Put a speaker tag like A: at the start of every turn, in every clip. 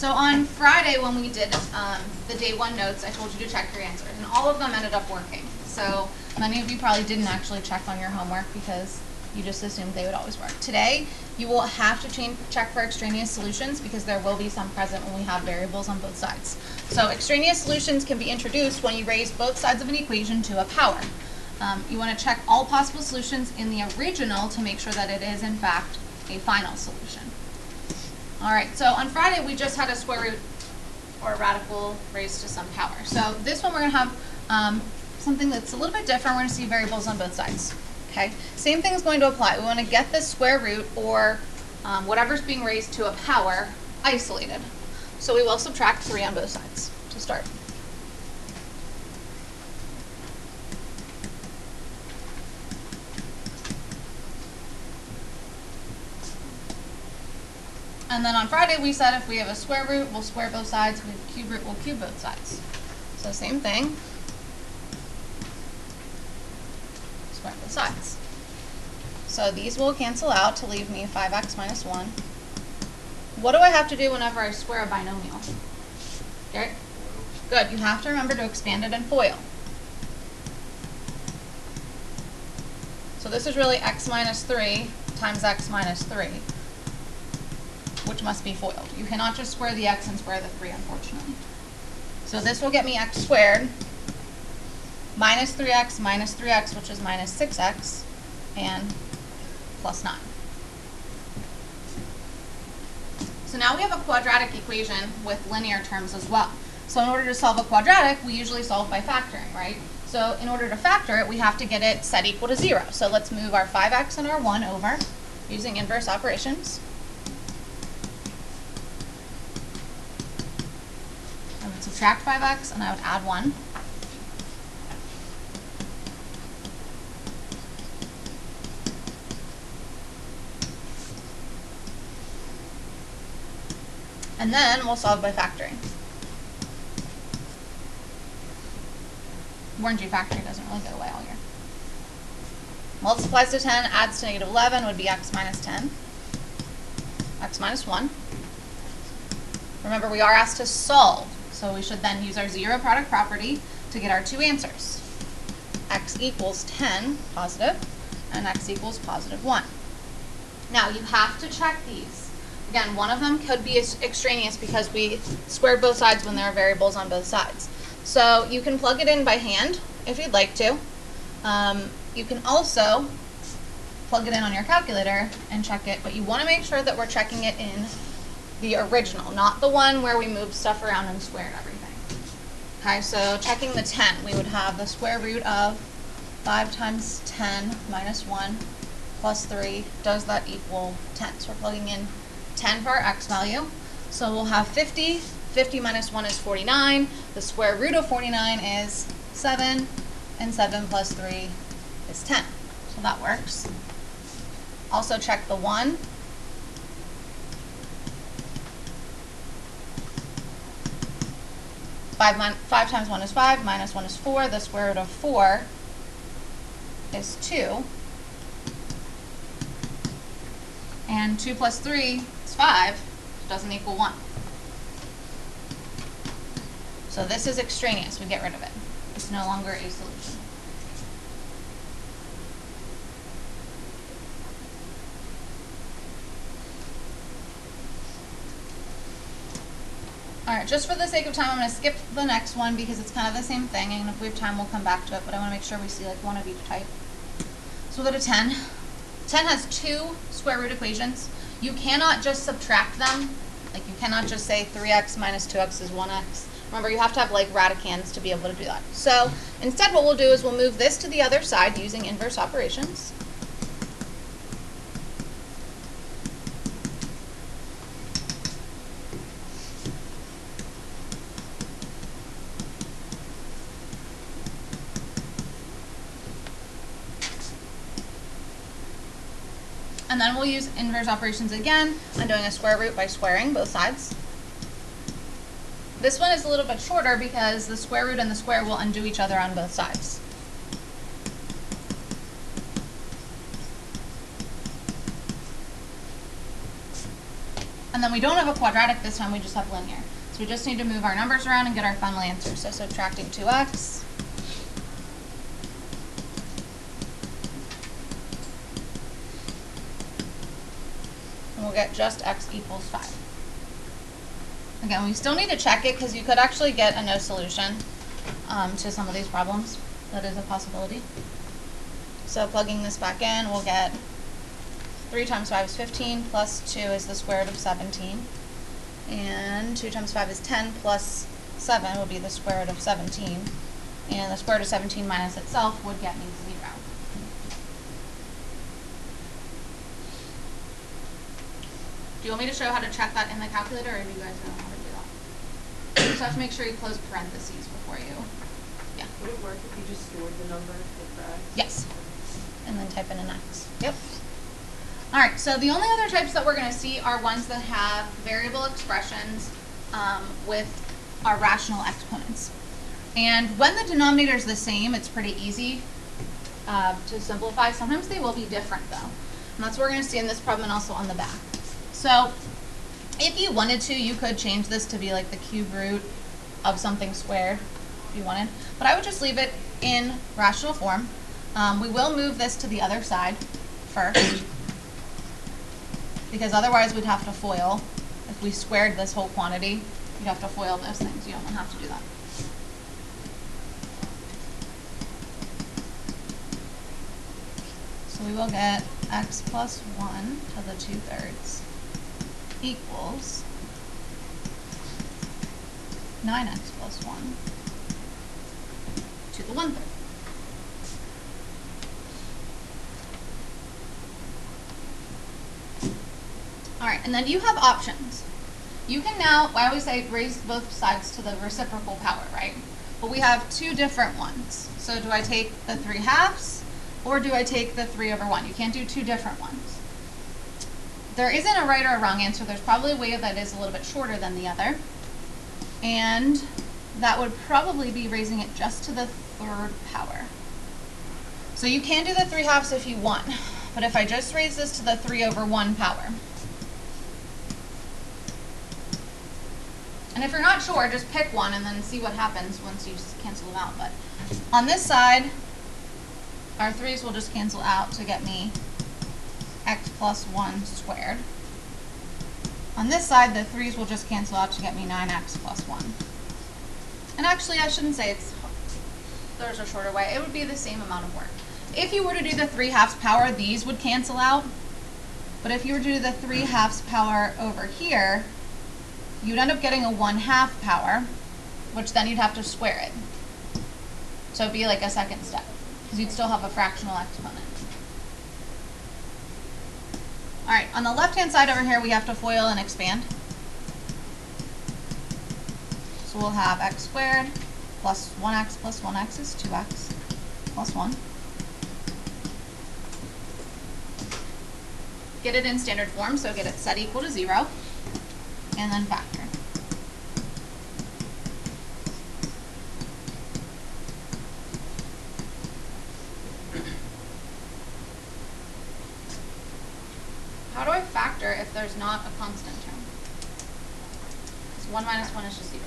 A: So on Friday when we did the day one notes, I told you to check your answers, and all of them ended up working. So many of you probably didn't actually check on your homework because you just assumed they would always work. Today, you will have to check for extraneous solutions because there will be some present when we have variables on both sides. So extraneous solutions can be introduced when you raise both sides of an equation to a power. You want to check all possible solutions in the original to make sure that it is, in fact, a final solution. All right, so on Friday, we just had a square root or a radical raised to some power. So this one, we're going to have something that's a little bit different. We're going to see variables on both sides. Okay, same thing is going to apply. We want to get the square root or whatever's being raised to a power isolated. So we will subtract 3 on both sides to start. And then on Friday, we said if we have a square root, we'll square both sides. If we have a cube root, we'll cube both sides. So same thing. Square both sides. So these will cancel out to leave me 5x minus 1. What do I have to do whenever I square a binomial? Okay. Good. You have to remember to expand it and FOIL. So this is really x minus 3 times x minus 3. Which must be FOILed. You cannot just square the x and square the 3, unfortunately. So this will get me x squared minus 3x, which is minus 6x, and plus 9. So now we have a quadratic equation with linear terms as well. So in order to solve a quadratic, we usually solve by factoring, right? So in order to factor it, we have to get it set equal to 0. So let's move our 5x and our 1 over using inverse operations. Subtract 5x, and I would add 1. And then we'll solve by factoring. Warned you, factoring doesn't really go away all year. Multiplies to 10, adds to negative 11 would be x minus 10. X minus 1. Remember, we are asked to solve. So we should then use our zero product property to get our two answers. X equals 10, positive, and x equals positive 1. Now you have to check these. Again, one of them could be extraneous because we squared both sides when there are variables on both sides. So you can plug it in by hand if you'd like to. You can also plug it in on your calculator and check it, but you want to make sure that we're checking it in the original, not the one where we moved stuff around and squared everything. Okay, so checking the 10, we would have the square root of 5 times 10 minus 1 plus 3. Does that equal 10? So we're plugging in 10 for our x value. So we'll have 50. 50 minus 1 is 49. The square root of 49 is 7. And 7 plus 3 is 10. So that works. Also check the 1. 5 times 1 is 5, minus 1 is 4. The square root of 4 is 2. And 2 plus 3 is 5, which doesn't equal 1. So this is extraneous. We get rid of it. It's no longer a solution. Alright, just for the sake of time, I'm going to skip the next one because it's kind of the same thing, and if we have time, we'll come back to it, but I want to make sure we see like one of each type. So we'll go to 10. 10 has 2 square root equations. You cannot just subtract them. Like you cannot just say 3x minus 2x is 1x. Remember, you have to have like radicands to be able to do that. So instead what we'll do is we'll move this to the other side using inverse operations. And then we'll use inverse operations again. I'm doing a square root by squaring both sides. This one is a little bit shorter because the square root and the square will undo each other on both sides. And then we don't have a quadratic this time, we just have linear. So we just need to move our numbers around and get our final answer. So subtracting 2x. And we'll get just x equals 5. Again, we still need to check it because you could actually get a no solution to some of these problems. That is a possibility. So plugging this back in, we'll get 3 times 5 is 15, plus 2 is the square root of 17. And 2 times 5 is 10, plus 7 would be the square root of 17. And the square root of 17 minus itself would get me 0. Do you want me to show how to check that in the calculator, or do you guys know how to do that? You just have to make sure you close parentheses before you. Yeah.
B: Would it work if you just stored the number for x?
A: Yes. And then type in an x. Yep. All right, so the only other types that we're going to see are ones that have variable expressions with our rational exponents. And when the denominator is the same, it's pretty easy to simplify. Sometimes they will be different, though. And that's what we're going to see in this problem and also on the back. So if you wanted to, you could change this to be like the cube root of something squared if you wanted. But I would just leave it in rational form. We will move this to the other side first, because otherwise we'd have to FOIL. If we squared this whole quantity, you'd have to FOIL those things. You don't have to do that. So we will get x plus 1 to the 2/3 equals 9x plus 1 to the 1/3. All right, and then you have options. You can now, I always say raise both sides to the reciprocal power, right? But we have 2 different ones. So do I take the 3/2 or do I take the 3/1? You can't do 2 different ones. There isn't a right or a wrong answer. There's probably a way that is a little bit shorter than the other. And that would probably be raising it just to the 3rd power. So you can do the 3/2 if you want. But if I just raise this to the 3/1 power. And if you're not sure, just pick one and then see what happens once you cancel them out. But on this side, our 3's will just cancel out to get me x plus 1 squared. On this side, the 3's will just cancel out to get me 9x plus 1. And actually, I shouldn't say there's a shorter way. It would be the same amount of work. If you were to do the 3/2 power, these would cancel out. But if you were to do the 3/2 power over here, you'd end up getting a 1/2 power, which then you'd have to square it. So it'd be like a second step, because you'd still have a fractional exponent. All right, on the left-hand side over here, we have to FOIL and expand. So we'll have x squared plus 1x plus 1x is 2x plus 1. Get it in standard form, so get it set equal to 0, and then factor. How do I factor if there's not a constant term? Because 1 minus 1 is just 0.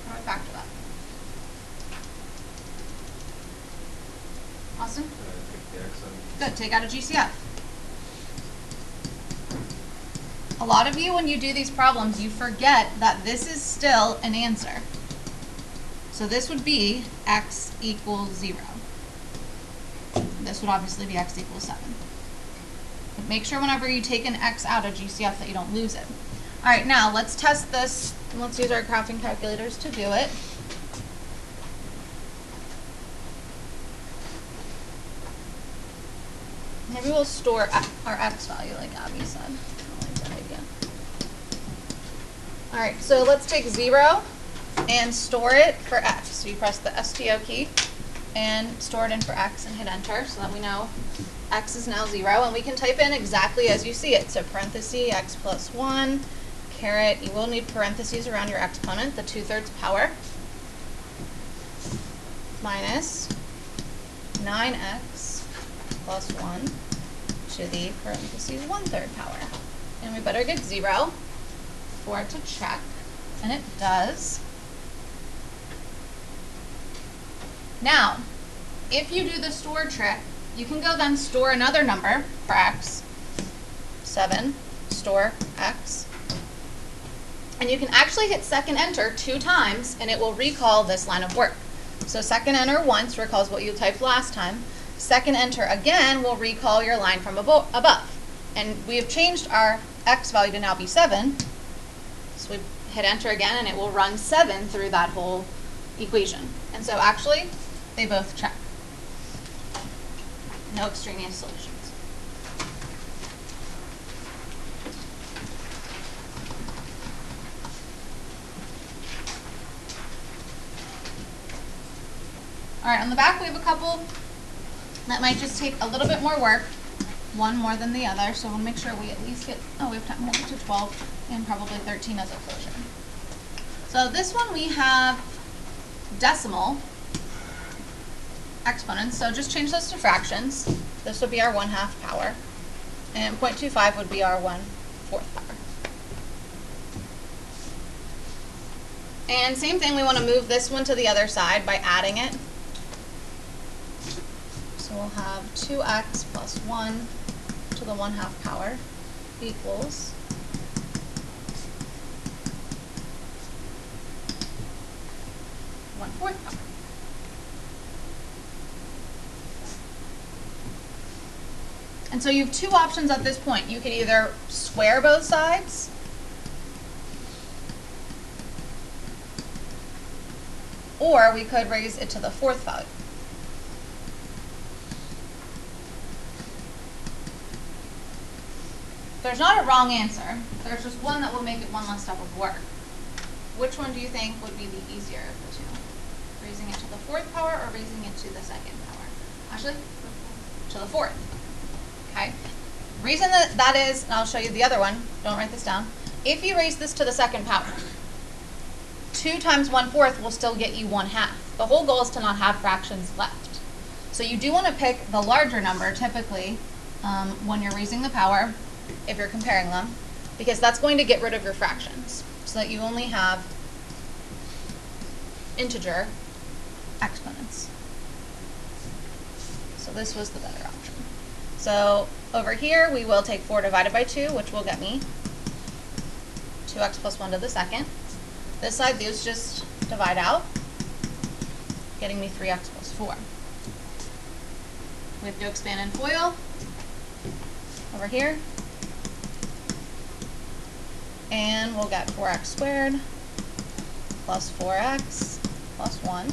A: How do I factor that? Austin? Good, take out a GCF. A lot of you, when you do these problems, you forget that this is still an answer. So this would be x equals 0. This would obviously be x equals 7. But make sure whenever you take an x out of GCF that you don't lose it. All right, now let's test this. Let's use our graphing calculators to do it. Maybe we'll store our x value like Abby said. I like that idea. All right, so let's take 0 and store it for x. So you press the STO key and store it in for x and hit enter so that we know x is now 0. And we can type in exactly as you see it. So parenthesis x plus 1, caret, you will need parentheses around your exponent, the 2/3 power, minus 9x plus 1 to the parentheses 1/3 power. And we better get 0 for it to check, and it does. Now, if you do the store trick, you can go then store another number for x, 7, store x, and you can actually hit second enter 2 times and it will recall this line of work. So second enter once recalls what you typed last time, second enter again will recall your line from above. And we have changed our x value to now be 7, so we hit enter again and it will run 7 through that whole equation. And so actually, they both check. No extraneous solutions. All right, on the back we have a couple that might just take a little bit more work, one more than the other, so we'll make sure we at least get, oh, we have time, we'll get to 12 and probably 13 as a closure. So this one we have decimal exponents, so just change those to fractions. This would be our 1/2 power, and 0.25 would be our 1/4 power. And same thing, we want to move this one to the other side by adding it. So we'll have 2x plus 1 to the 1/2 power equals 1/4 power. And so you have 2 options at this point. You could either square both sides, or we could raise it to the 4th value. There's not a wrong answer. There's just one that will make it one less step of work. Which one do you think would be the easier of the 2? Raising it to the 4th power or raising it to the 2nd power? Actually, to the 4th. Okay. Reason that is, and I'll show you the other one. Don't write this down. If you raise this to the 2nd power, 2 times 1/4 will still get you 1/2. The whole goal is to not have fractions left. So you do want to pick the larger number typically when you're raising the power, if you're comparing them, because that's going to get rid of your fractions so that you only have integer exponents. So this was the better option. So over here we will take 4 divided by 2, which will get me 2x plus 1 to the 2nd. This side, these just divide out, getting me 3x plus 4. We have to expand and FOIL over here. And we'll get 4x squared plus 4x plus 1.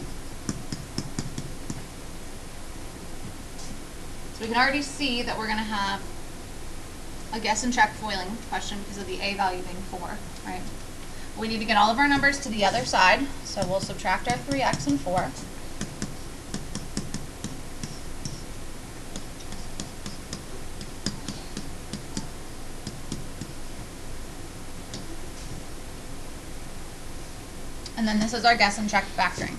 A: So we can already see that we're going to have a guess and check foiling question because of the a value being 4, right? We need to get all of our numbers to the other side, so we'll subtract our 3x and 4. And then this is our guess and check factoring.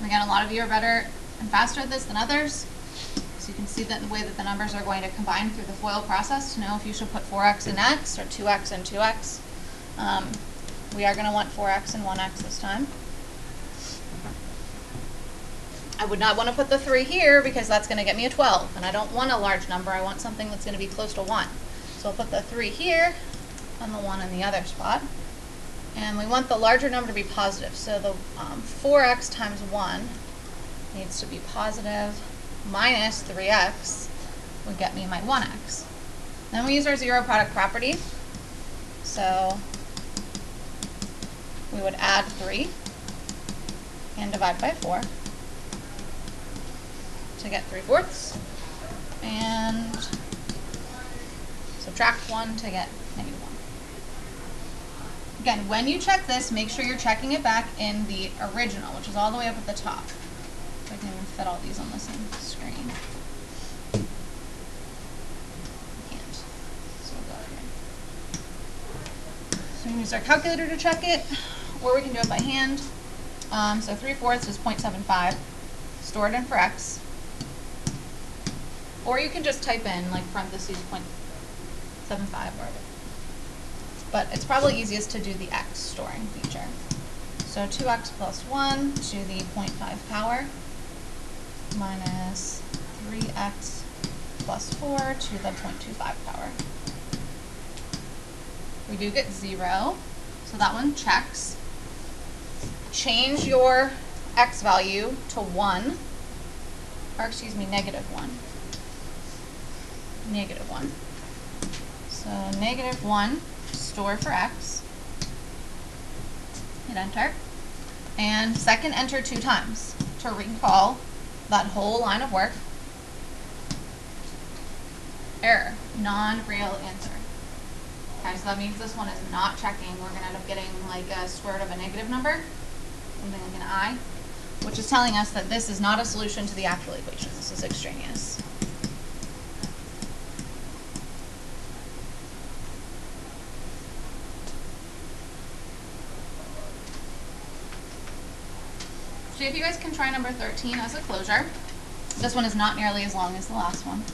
A: Again, a lot of you are better and faster at this than others. So you can see that the way that the numbers are going to combine through the FOIL process to know if you should put 4x in x or 2x and 2x. We are going to want 4x and 1x this time. I would not want to put the 3 here because that's going to get me a 12, and I don't want a large number. I want something that's going to be close to 1. So I'll put the 3 here and the 1 in the other spot. And we want the larger number to be positive. So the 4x times 1 needs to be positive minus 3x would get me my 1x. Then we use our zero product property. So we would add 3 and divide by 4 to get 3/4, and subtract 1 to get -1. Again, when you check this, make sure you're checking it back in the original, which is all the way up at the top. So I can even fit all these on the same screen. I can't. So we'll go here. So we can use our calculator to check it, or we can do it by hand. So 3/4 is 0.75, stored in for x. Or you can just type in like parentheses 0.75 or whatever. But it's probably easiest to do the x storing feature. So 2x plus 1 to the 0.5 power minus 3x plus 4 to the 0.25 power. We do get 0, so that one checks. Change your x value to 1, or excuse me, -1. -1. So -1, store for x. Hit enter. And second enter 2 times to recall that whole line of work. Error, non-real answer. Okay, so that means this one is not checking. We're going to end up getting like a square root of a negative number, something like an I, which is telling us that this is not a solution to the actual equation. This is extraneous. See if you guys can try number 13 as a closure. This one is not nearly as long as the last one.